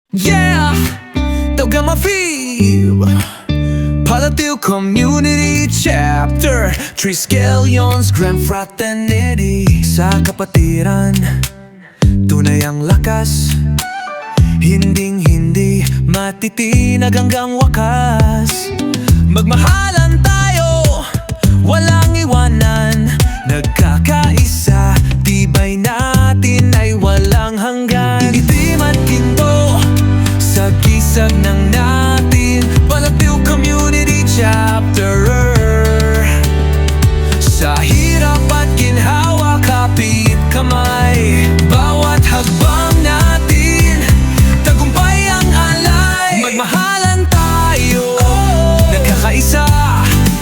Yeah, Tawagama Fib Palateo Community Chapter Triskelions Grand Fraternity. Sa kapatiran, tunay ang lakas, hinding-hindi matitinag hanggang wakas. Magmahalan tayo, walang iwanan, nagkakaisa, tibay natin ay walang hanggan. Itim at ginto, sa kisag ng natin, Palateo Community Chapter. Sa hirap at ginhawa, kapit kamay, bawat hagbang natin, tagumpay ang alay. Magmahalan tayo, nagkakaisa,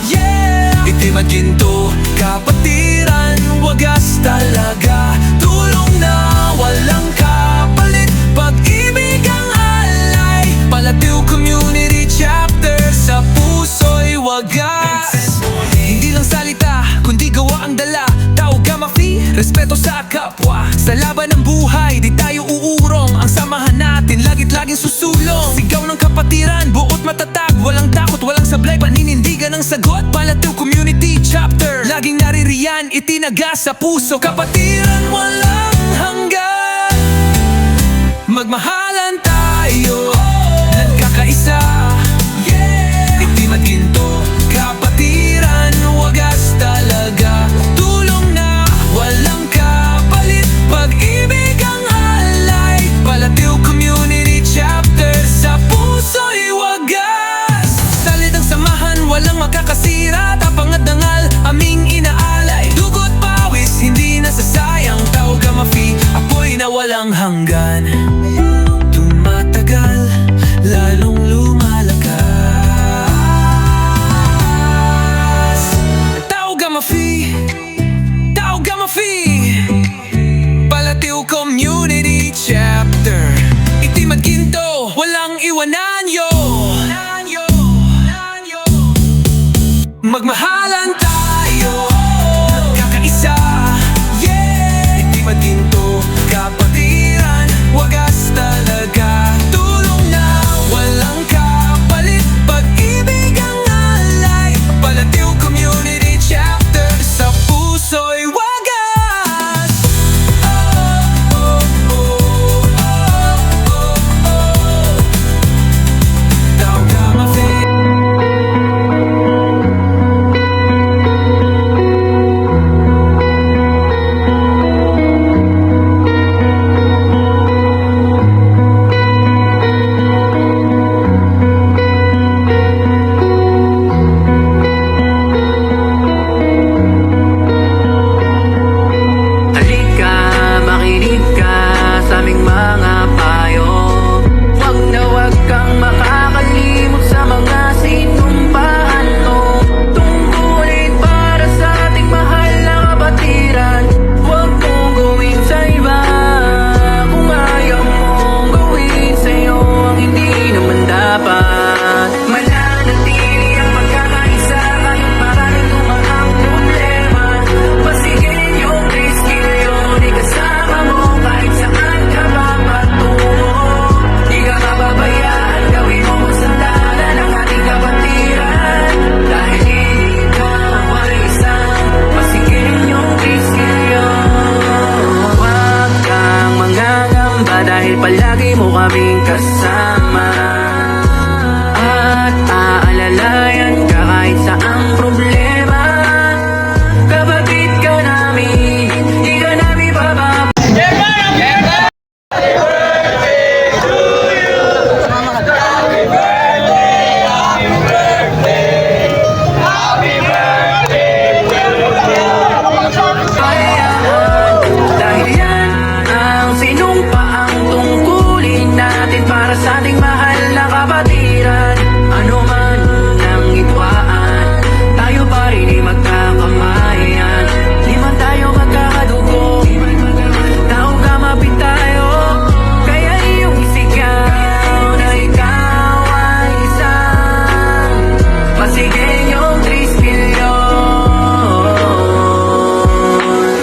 yeah. Itim at ginto, kapatiran, wagas talaga, tulong na walang kapalit, pag-ibig ang alay. Palateo Community Chapter, sa puso'y wagas. Hindi lang salita, kundi gawa ang dala. Tawagama Fi, respeto sa kapwa. Sa laban ng buhay, di tayo uurong. Ang samahan natin, laging susulong. Sigaw ng kapatiran, buot matatag, walang takot, walang sablay, paninindigan ang sagot. Palateo Community Chapter, laging naririyan, itinaga sa puso. Kapatiran, walang hanggan. Magmahalan tayo, nagkakaisa, yeah. Itim at ginto, kapatiran, wagas talaga, tulong na walang kapalit, pag-ibig ang alay. Palateo Community Chapter, sa puso'y wagas. Salid ang samahan, walang makakasira, tapang at dangal, aming inaalay. Dugot pawis, hindi nasasayang. Tawagama Fi, apoy na walang hanggan. Tumatagal, lalong lumalakas. Tawagama Fi, Tawagama Fi, Palateo Community Chapter. Itim at ginto, walang iwanan yo. Magmahalan tayo, nagkakaisa, yeah. Itim at ginto, kapatiran, wagas talaga, tulong na walang kapalit, pag-ibig ang alay. Palateo Community Chapter, sa puso'y wagas. Tawagama Fi. Halika, makinig ka sa aming mga payo. Huwag na huwag kang makakalimot sa mga sinumpaan mo. Tungkulin para sa ating mahal na kapatiran. Huwag mong gawin sa iba kung ayaw mong gawin sa'yo ang hindi naman dapat. Mananatili ang magkakaisa kahit maraming lumang problema. Pasigilin yung riskil yun, ikasama mo kahit saan ka ba patungo. Di ka mababayaan, gawin mo sandalan ng ating kapatiran. Dahil ikaw ay isang pasigilin yung riskil yun. Huwag kang mangangamba dahil palagi mo kaming kasama. At aalalayan ka kahit saang problema. Kapatid ka namin, di ka namin bababa. Dahil yan ang sinumpaang tungkulin natin para sa ating mahal na kapatiran. Ano man ang itwaan, tayo pa rin ay magkakamayan. Di man tayo magkakadugo, Tawagama Fi tayo. Kaya iyong isigaw na ikaw ay isang pasigenyong triskilyon.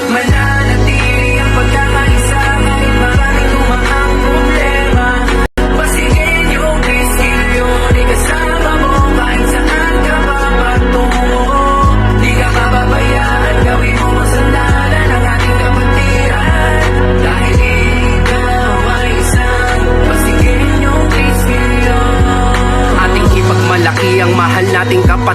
Mananatili ang pagkakaisa kahit maraming lumang problema.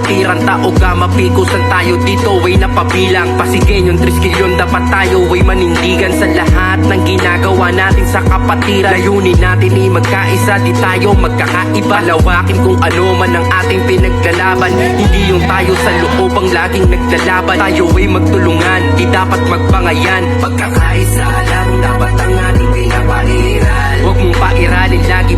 kapatiran tao gama pikusan tayo dito ay napabilang Pasigen yung 3 kilyon dapat tayo ay manindigan Sa lahat ng ginagawa natin sa kapatiran Layunin natin ay magkaisa di tayo magkakaiba Lawakin kung ano man ang ating pinaglalaban Hindi yung tayo sa loob ang laging naglalaban Tayo ay magtulungan, di dapat magbangayan Pagkakaisa lang dapat ang ating pinapaliran Huwag mong pairalin, lagi